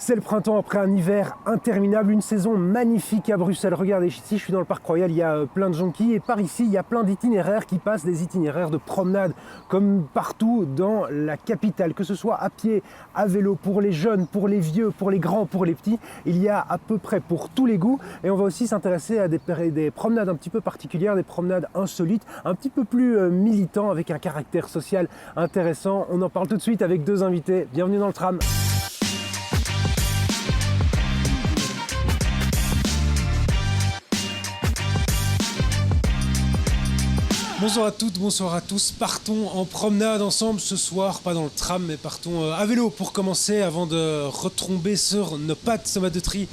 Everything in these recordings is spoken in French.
C'est le printemps après un hiver interminable, une saison magnifique à Bruxelles. Regardez ici, je suis dans le Parc Royal, il y a plein de jonquilles et par ici, il y a plein d'itinéraires qui passent, des itinéraires de promenade comme partout dans la capitale, que ce soit à pied, à vélo, pour les jeunes, pour les vieux, pour les grands, pour les petits. Il y a à peu près pour tous les goûts et on va aussi s'intéresser à des promenades un petit peu particulières, des promenades insolites, un petit peu plus militants avec un caractère social intéressant. On en parle tout de suite avec deux invités. Bienvenue dans le tram. Bonsoir à toutes, bonsoir à tous. Partons en promenade ensemble ce soir, pas dans le tram, mais partons à vélo pour commencer avant de retomber sur nos pattes, Thomas de Tri.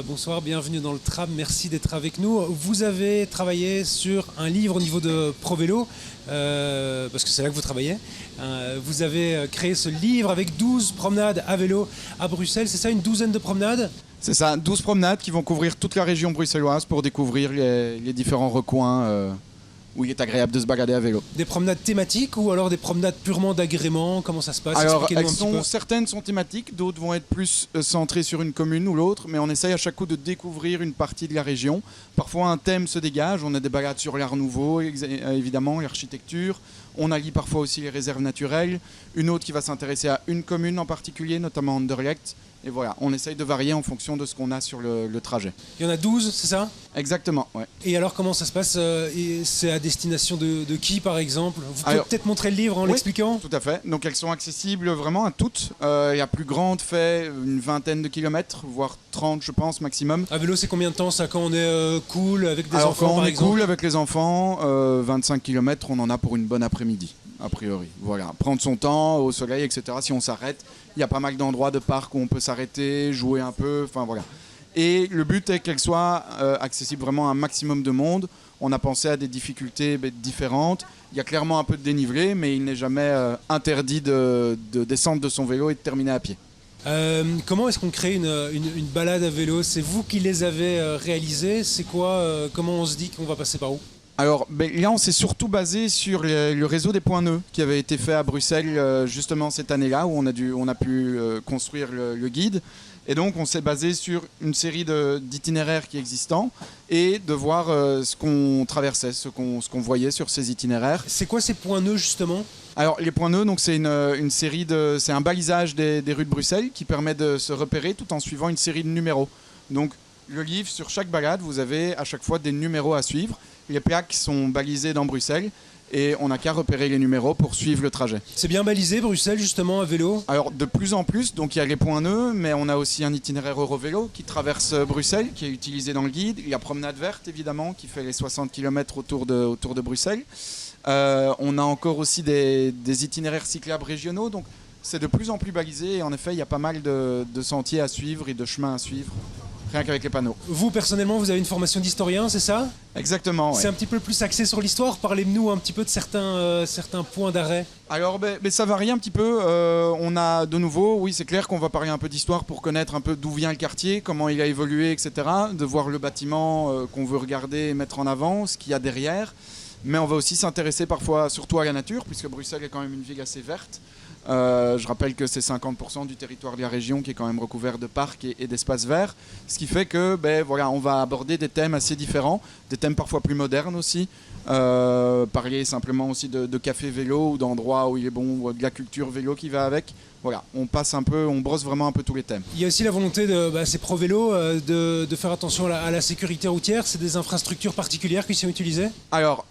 Bonsoir, bienvenue dans le tram, merci d'être avec nous. Vous avez travaillé sur un livre au niveau de ProVélo, parce que c'est là que vous travaillez. Vous avez créé ce livre avec 12 promenades à vélo à Bruxelles, c'est ça, une douzaine de promenades ? C'est ça, 12 promenades qui vont couvrir toute la région bruxelloise pour découvrir les différents recoins où il est agréable de se balader à vélo. Des promenades thématiques ou alors des promenades purement d'agrément? Comment ça se passe? Alors, certaines sont thématiques, d'autres vont être plus centrées sur une commune ou l'autre, mais on essaye à chaque coup de découvrir une partie de la région. Parfois, un thème se dégage. On a des balades sur l'art nouveau, évidemment, l'architecture. On allie parfois aussi les réserves naturelles. Une autre qui va s'intéresser à une commune en particulier, notamment Anderlecht. Et voilà, on essaye de varier en fonction de ce qu'on a sur le trajet. Il y en a 12, c'est ça? Exactement, ouais. Et alors, comment ça se passe? C'est à destination de qui, par exemple? Vous pouvez peut-être montrer le livre en l'expliquant? Tout à fait. Donc, elles sont accessibles vraiment à toutes. La plus grande fait une vingtaine de kilomètres, voire 30, je pense, maximum. À vélo, c'est combien de temps, ça, quand on est cool avec des enfants, quand par on exemple? est cool avec les enfants, 25 kilomètres, on en a pour une bonne après-midi, a priori. Voilà, prendre son temps au soleil, etc. Si on s'arrête, il y a pas mal d'endroits de parc où on peut s'arrêter, jouer un peu, enfin voilà. Et le but est qu'elle soit accessible vraiment à un maximum de monde. On a pensé à des difficultés différentes. Il y a clairement un peu de dénivelé, mais il n'est jamais interdit de descendre de son vélo et de terminer à pied. Comment est-ce qu'on crée une balade à vélo? C'est vous qui les avez réalisées? C'est quoi? Comment on se dit qu'on va passer par où? Alors là, on s'est surtout basé sur le réseau des points nœuds qui avait été fait à Bruxelles justement cette année-là, où on a pu construire le guide. Et donc, on s'est basé sur une série d'itinéraires qui existants et de voir ce qu'on traversait, ce qu'on voyait sur ces itinéraires. C'est quoi ces points nœuds, justement? Alors, les points nœuds, donc, c'est c'est un balisage des rues de Bruxelles qui permet de se repérer tout en suivant une série de numéros. Donc, le livre, sur chaque balade, vous avez à chaque fois des numéros à suivre. Les plaques sont balisées dans Bruxelles et on n'a qu'à repérer les numéros pour suivre le trajet. C'est bien balisé, Bruxelles, justement, à vélo? Alors, de plus en plus, donc il y a les points nœuds, mais on a aussi un itinéraire Eurovélo qui traverse Bruxelles, qui est utilisé dans le guide. Il y a Promenade Verte, évidemment, qui fait les 60 km autour de Bruxelles. On a encore aussi des itinéraires cyclables régionaux, donc c'est de plus en plus balisé et en effet, il y a pas mal de sentiers à suivre et de chemins à suivre. Rien qu'avec les panneaux. Vous, personnellement, vous avez une formation d'historien, c'est ça? Exactement, ouais. C'est un petit peu plus axé sur l'histoire. Parlez-nous un petit peu de certains points d'arrêt. Alors, ça varie un petit peu. On a de nouveau, oui, c'est clair qu'on va parler un peu d'histoire pour connaître un peu d'où vient le quartier, comment il a évolué, etc. De voir le bâtiment qu'on veut regarder et mettre en avant, ce qu'il y a derrière. Mais on va aussi s'intéresser parfois, surtout à la nature, puisque Bruxelles est quand même une ville assez verte. Je rappelle que c'est 50% du territoire de la région qui est quand même recouvert de parcs et d'espaces verts, ce qui fait que voilà, on va aborder des thèmes assez différents, des thèmes parfois plus modernes aussi, parler simplement aussi de café vélo ou d'endroits où il est bon, de la culture vélo qui va avec. Voilà, on brosse vraiment un peu tous les thèmes. Il y a aussi la volonté c'est ProVélo, de faire attention à la sécurité routière. C'est des infrastructures particulières qui sont utilisées? Alors,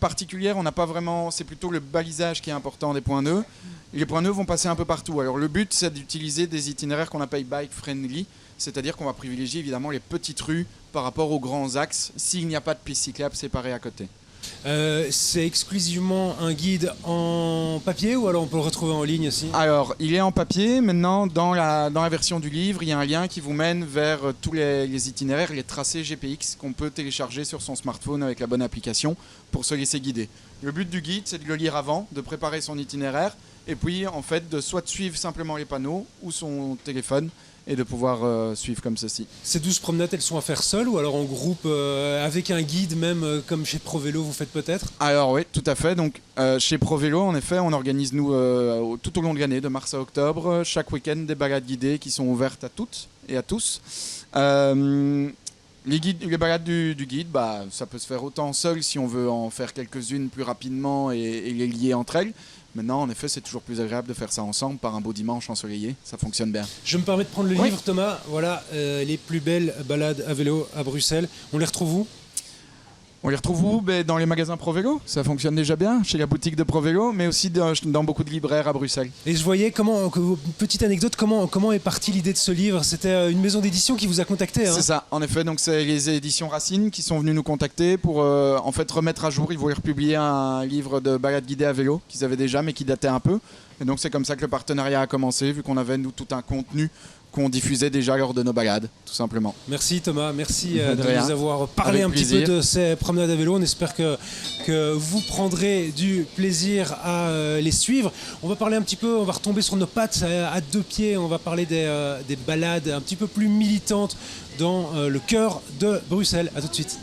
particulières, on n'a pas vraiment, c'est plutôt le balisage qui est important des points nœuds. Les points nœuds vont passer un peu partout. Alors le but, c'est d'utiliser des itinéraires qu'on appelle bike friendly, c'est-à-dire qu'on va privilégier évidemment les petites rues par rapport aux grands axes, s'il n'y a pas de piste cyclable séparée à côté. C'est exclusivement un guide en papier ou alors on peut le retrouver en ligne aussi? Alors, il est en papier. Maintenant, dans la version du livre, il y a un lien qui vous mène vers tous les itinéraires, les tracés GPX qu'on peut télécharger sur son smartphone avec la bonne application pour se laisser guider. Le but du guide, c'est de le lire avant, de préparer son itinéraire Et puis, en fait, de soit de suivre simplement les panneaux ou son téléphone et de pouvoir suivre comme ceci. Ces 12 promenades, elles sont à faire seules ou alors en groupe, avec un guide même, comme chez ProVélo vous faites peut-être? Alors oui, tout à fait. Donc chez ProVélo, en effet, on organise nous tout au long de l'année, de mars à octobre, chaque week-end, des balades guidées qui sont ouvertes à toutes et à tous. Les balades du guide, ça peut se faire autant seul si on veut en faire quelques-unes plus rapidement et les lier entre elles. Maintenant, en effet, c'est toujours plus agréable de faire ça ensemble par un beau dimanche ensoleillé. Ça fonctionne bien. Je me permets de prendre le livre, Thomas. Voilà, les plus belles balades à vélo à Bruxelles. On les retrouve où? On les retrouve où? Dans les magasins ProVélo, ça fonctionne déjà bien, chez la boutique de ProVélo, mais aussi dans beaucoup de libraires à Bruxelles. Et je voyais petite anecdote, comment est partie l'idée de ce livre? C'était une maison d'édition qui vous a contacté, hein? C'est ça, en effet, donc c'est les éditions Racine qui sont venues nous contacter pour en fait remettre à jour. Ils voulaient republier un livre de balades guidées à vélo qu'ils avaient déjà, mais qui datait un peu. Et donc c'est comme ça que le partenariat a commencé, vu qu'on avait nous tout un contenu qu'on diffusait déjà lors de nos balades, tout simplement. Merci Thomas, merci de nous avoir parlé Avec un plaisir. petit peu de ces promenades à vélo. On espère que vous prendrez du plaisir à les suivre. On va parler un petit peu, on va retomber sur nos pattes à deux pieds, on va parler des balades un petit peu plus militantes dans le cœur de Bruxelles. À tout de suite.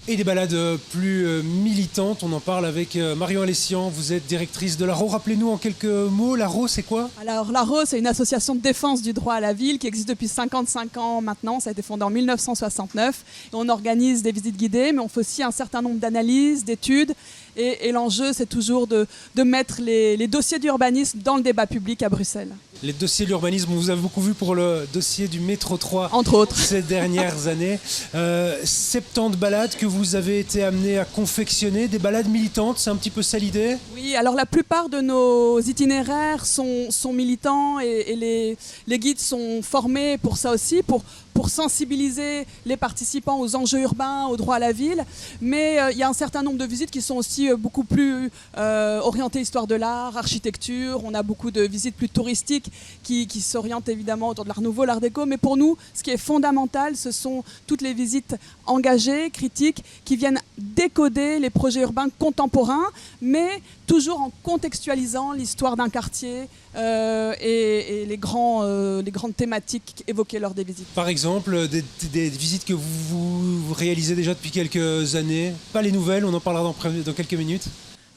Et des balades plus militantes, on en parle avec Marion Alessian, vous êtes directrice de l'ARO. Rappelez-nous en quelques mots, l'ARO c'est quoi? Alors l'ARO, c'est une association de défense du droit à la ville qui existe depuis 55 ans maintenant, ça a été fondé en 1969. Et on organise des visites guidées, mais on fait aussi un certain nombre d'analyses, d'études. Et l'enjeu, c'est toujours de mettre les dossiers d'urbanisme dans le débat public à Bruxelles. Les dossiers de l'urbanisme, on vous a beaucoup vu pour le dossier du métro 3, entre autres, ces dernières années. 70 balades que vous avez été amené à confectionner, des balades militantes, c'est un petit peu ça l'idée? Oui, alors la plupart de nos itinéraires sont militants et les guides sont formés pour ça aussi, pour sensibiliser les participants aux enjeux urbains, au droit à la ville. Mais il y a un certain nombre de visites qui sont aussi beaucoup plus orientées histoire de l'art, architecture. On a beaucoup de visites plus touristiques qui s'orientent évidemment autour de l'art nouveau, l'art déco. Mais pour nous, ce qui est fondamental, ce sont toutes les visites engagées, critiques, qui viennent décoder les projets urbains contemporains, mais toujours en contextualisant l'histoire d'un quartier et les grandes thématiques évoquées lors des visites. Par exemple, des visites que vous réalisez déjà depuis quelques années, pas les nouvelles, on en parlera dans quelques minutes.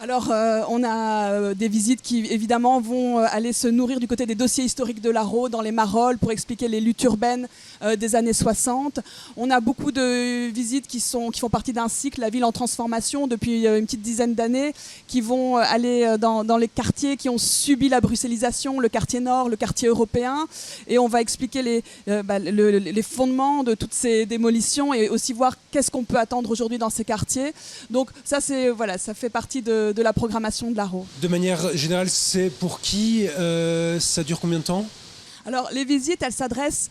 Alors, on a des visites qui, évidemment, vont aller se nourrir du côté des dossiers historiques de l'ARO, dans les Marolles, pour expliquer les luttes urbaines des années 60. On a beaucoup de visites qui font partie d'un cycle, la ville en transformation, depuis une petite dizaine d'années, qui vont aller dans les quartiers qui ont subi la bruxellisation, le quartier nord, le quartier européen. Et on va expliquer les fondements de toutes ces démolitions et aussi voir qu'est-ce qu'on peut attendre aujourd'hui dans ces quartiers. Donc ça, ça fait partie de la programmation de l'ARO. De manière générale, c'est pour qui? Ça dure combien de temps? Alors, les visites, elles s'adressent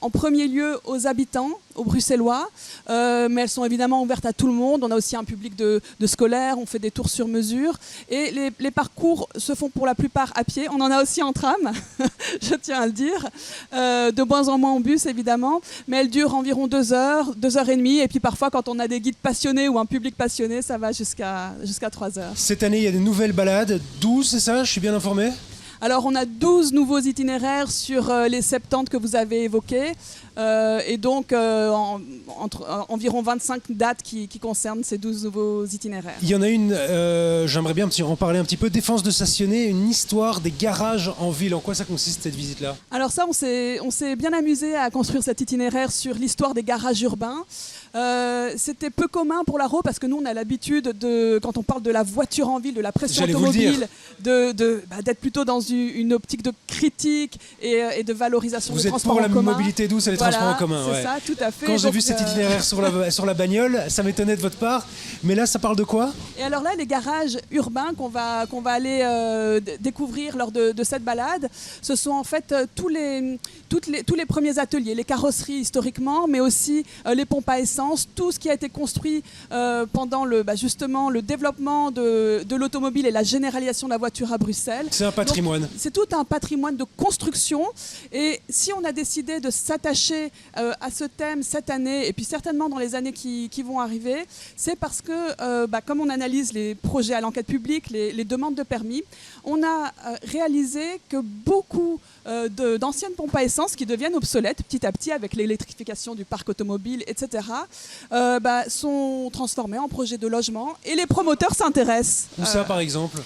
en premier lieu aux habitants, aux Bruxellois, mais elles sont évidemment ouvertes à tout le monde. On a aussi un public de scolaires, on fait des tours sur mesure. Et les parcours se font pour la plupart à pied. On en a aussi en tram, je tiens à le dire. De moins en moins en bus, évidemment. Mais elles durent environ 2 heures, 2 heures et demie. Et puis parfois, quand on a des guides passionnés ou un public passionné, ça va jusqu'à 3 heures. Cette année, il y a des nouvelles balades. 12, c'est ça? Je suis bien informé? Alors, on a 12 nouveaux itinéraires sur les 70 que vous avez évoqués. Et donc, environ 25 dates qui concernent ces 12 nouveaux itinéraires. Il y en a une, j'aimerais bien en parler un petit peu. Défense de stationner, une histoire des garages en ville. En quoi ça consiste cette visite-là? Alors ça, on s'est bien amusé à construire cet itinéraire sur l'histoire des garages urbains. C'était peu commun pour l'ARO parce que nous, on a l'habitude, quand on parle de la voiture en ville, de la pression automobile, d'être plutôt dans une optique de critique et de valorisation des transports en commun. Vous êtes pour la mobilité douce et les transports en commun. C'est ça, tout à fait. Quand j'ai vu cet itinéraire sur la bagnole, ça m'étonnait de votre part. Mais là, ça parle de quoi? Et alors là, les garages urbains qu'on va aller découvrir lors de cette balade, ce sont en fait tous les premiers ateliers, les carrosseries historiquement, mais aussi les pompes à essence, tout ce qui a été construit pendant justement le développement de l'automobile et la généralisation de la voiture à Bruxelles. C'est un patrimoine. patrimoine. C'est tout un patrimoine de construction. Et si on a décidé de s'attacher à ce thème cette année, et puis certainement dans les années qui vont arriver, c'est parce que, comme on analyse les projets à l'enquête publique, les demandes de permis, on a réalisé que beaucoup d'anciennes pompes à essence qui deviennent obsolètes petit à petit avec l'électrification du parc automobile, etc., sont transformées en projets de logement et les promoteurs s'intéressent. Où ça, par exemple?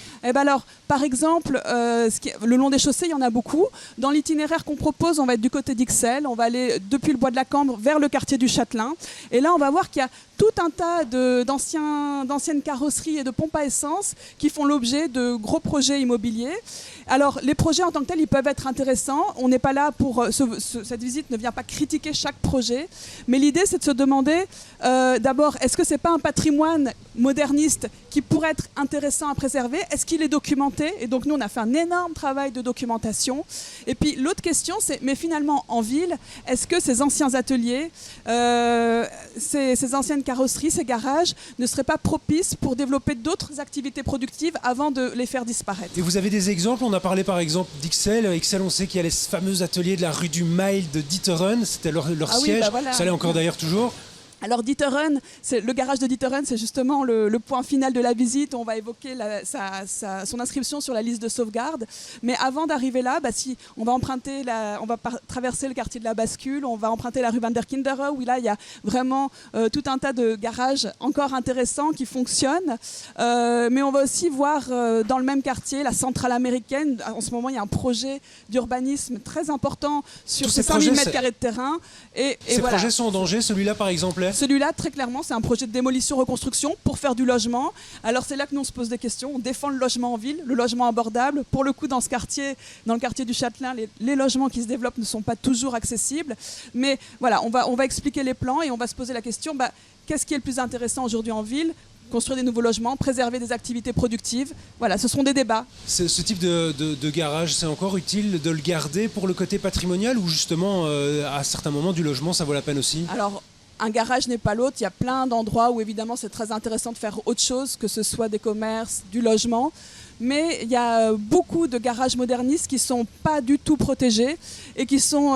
Par exemple, le long des chaussées, il y en a beaucoup. Dans l'itinéraire qu'on propose, on va être du côté d'Ixelles, on va aller depuis le bois de la Cambre vers le quartier du Châtelain. Et là, on va voir qu'il y a tout un tas d'anciennes carrosseries et de pompes à essence qui font l'objet de gros projets immobiliers. Alors, les projets en tant que tels, ils peuvent être intéressants. On n'est pas là pour... cette visite ne vient pas critiquer chaque projet. Mais l'idée, c'est de se demander, d'abord, est-ce que ce n'est pas un patrimoine moderniste qui pourrait être intéressant à préserver? Est-ce qu'il est documenté? Et donc, nous, on a fait un énorme travail de documentation. Et puis, l'autre question, c'est, mais finalement, en ville, est-ce que ces anciens ateliers, ces anciennes carrosseries, ces garages, ne seraient pas propices pour développer d'autres activités productives avant de les faire disparaître? Et vous avez des exemples? On a parlé par exemple d'Ixelles. Ixelles, on sait qu'il y a les fameux ateliers de la rue du Mail de D'Ieteren. C'était leur siège. Oui, voilà. Ça l'est encore d'ailleurs toujours. Alors D'Ieteren, le garage de D'Ieteren, c'est justement le point final de la visite. On va évoquer son inscription sur la liste de sauvegarde. Mais avant d'arriver là, si on va traverser le quartier de la Bascule, on va emprunter la rue Van der Kinderen, où là il y a vraiment tout un tas de garages encore intéressants qui fonctionnent. Mais on va aussi voir dans le même quartier la centrale américaine. En ce moment, il y a un projet d'urbanisme très important sur ces 5000 m² de terrain. Ces projets sont en danger, celui-là par exemple? Celui-là, très clairement, c'est un projet de démolition-reconstruction pour faire du logement. Alors c'est là que nous on se pose des questions. On défend le logement en ville, le logement abordable. Pour le coup, dans le quartier du Châtelain, les logements qui se développent ne sont pas toujours accessibles. Mais voilà, on va expliquer les plans et on va se poser la question, qu'est-ce qui est le plus intéressant aujourd'hui en ville? Construire des nouveaux logements, préserver des activités productives. Voilà, ce seront des débats. Ce type de garage, c'est encore utile de le garder pour le côté patrimonial ou justement, à certains moments du logement, ça vaut la peine aussi? Alors, un garage n'est pas l'autre. Il y a plein d'endroits où évidemment c'est très intéressant de faire autre chose, que ce soit des commerces, du logement. Mais il y a beaucoup de garages modernistes qui ne sont pas du tout protégés et qui sont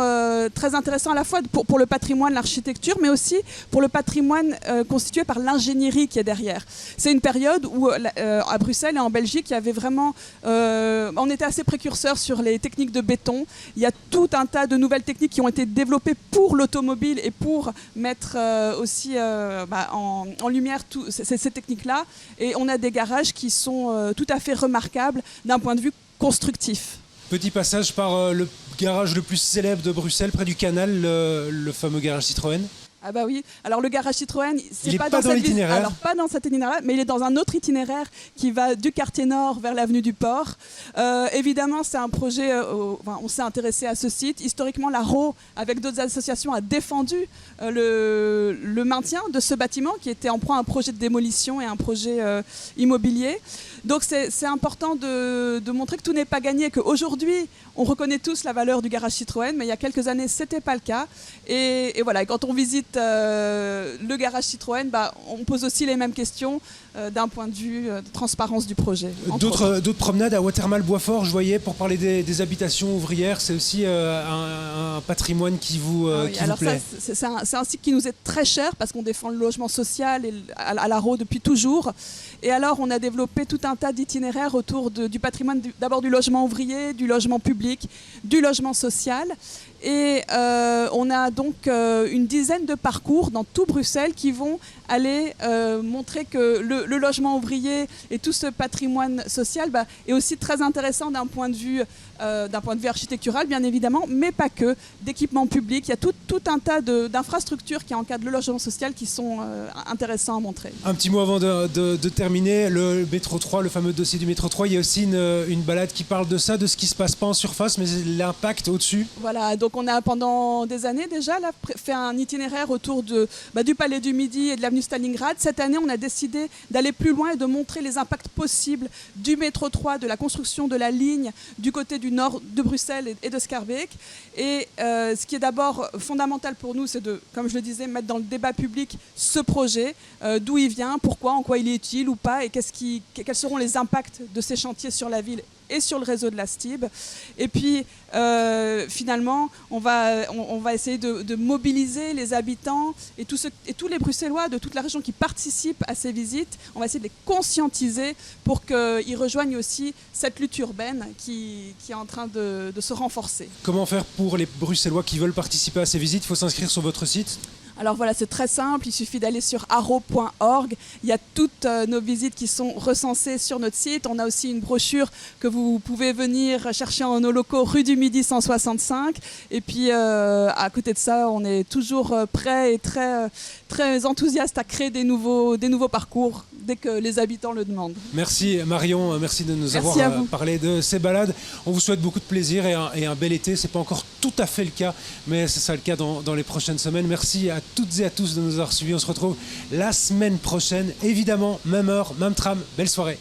très intéressants à la fois pour le patrimoine, l'architecture, mais aussi pour le patrimoine constitué par l'ingénierie qui est derrière. C'est une période où à Bruxelles et en Belgique, il y avait vraiment, on était assez précurseurs sur les techniques de béton. Il y a tout un tas de nouvelles techniques qui ont été développées pour l'automobile et pour mettre aussi en lumière ces techniques-là. Et on a des garages qui sont tout à fait remarquable d'un point de vue constructif. Petit passage par le garage le plus célèbre de Bruxelles, près du canal, le fameux garage Citroën. Ah bah oui, alors le garage Citroën, c'est pas dans l'itinéraire. Alors pas dans cet itinéraire, mais il est dans un autre itinéraire qui va du quartier nord vers l'avenue du Port. Évidemment, c'est un projet, on s'est intéressé à ce site. Historiquement, la RO, avec d'autres associations, a défendu le maintien de ce bâtiment qui était en proie à un projet de démolition et un projet immobilier. Donc c'est important de montrer que tout n'est pas gagné, qu'aujourd'hui, on reconnaît tous la valeur du garage Citroën, mais il y a quelques années, ce n'était pas le cas. Et voilà, et quand on visite le garage Citroën, on pose aussi les mêmes questions d'un point de vue de transparence du projet. D'autres promenades à Watermal-Boisfort, je voyais, pour parler des habitations ouvrières, c'est aussi un patrimoine qui vous plaît. C'est un site qui nous est très cher parce qu'on défend le logement social à la RO depuis toujours. Et alors, on a développé tout un tas d'itinéraires autour du patrimoine, d'abord du logement ouvrier, du logement public, du logement social. Et on a donc une dizaine de parcours dans tout Bruxelles qui vont aller montrer que le logement ouvrier et tout ce patrimoine social est aussi très intéressant d'un point de vue architectural, bien évidemment, mais pas que, d'équipements publics. Il y a tout un tas d'infrastructures qui encadrent le logement social qui sont intéressants à montrer. Un petit mot avant de terminer, le métro 3, le fameux dossier du métro 3, il y a aussi une balade qui parle de ça, de ce qui ne se passe pas en surface, mais l'impact au-dessus. Voilà, donc on a pendant des années déjà fait un itinéraire autour du Palais du Midi et de l'avenue Stalingrad. Cette année, on a décidé d'aller plus loin et de montrer les impacts possibles du métro 3, de la construction de la ligne du côté du nord de Bruxelles et de Schaerbeek. Et ce qui est d'abord fondamental pour nous, c'est de, comme je le disais, mettre dans le débat public ce projet, d'où il vient, pourquoi, en quoi il est utile ou pas et quels seront les impacts de ces chantiers sur la ville et sur le réseau de la STIB. Et puis finalement, on va essayer de mobiliser les habitants et tous les Bruxellois de toute la région qui participent à ces visites. On va essayer de les conscientiser pour qu'ils rejoignent aussi cette lutte urbaine qui est en train de se renforcer. Comment faire pour les Bruxellois qui veulent participer à ces visites? Il faut s'inscrire sur votre site? Alors voilà, c'est très simple, il suffit d'aller sur haro.org. Il y a toutes nos visites qui sont recensées sur notre site. On a aussi une brochure que vous pouvez venir chercher en nos locaux rue du Midi 165. Et puis à côté de ça, on est toujours prêt et très, très enthousiaste à créer des nouveaux parcours dès que les habitants le demandent. Merci Marion, merci de nous avoir parlé de ces balades. On vous souhaite beaucoup de plaisir et un bel été. C'est pas encore tout à fait le cas, mais c'est ça le cas dans les prochaines semaines. Merci à toutes et à tous de nous avoir suivis. On se retrouve la semaine prochaine, évidemment, même heure, même tram. Belle soirée.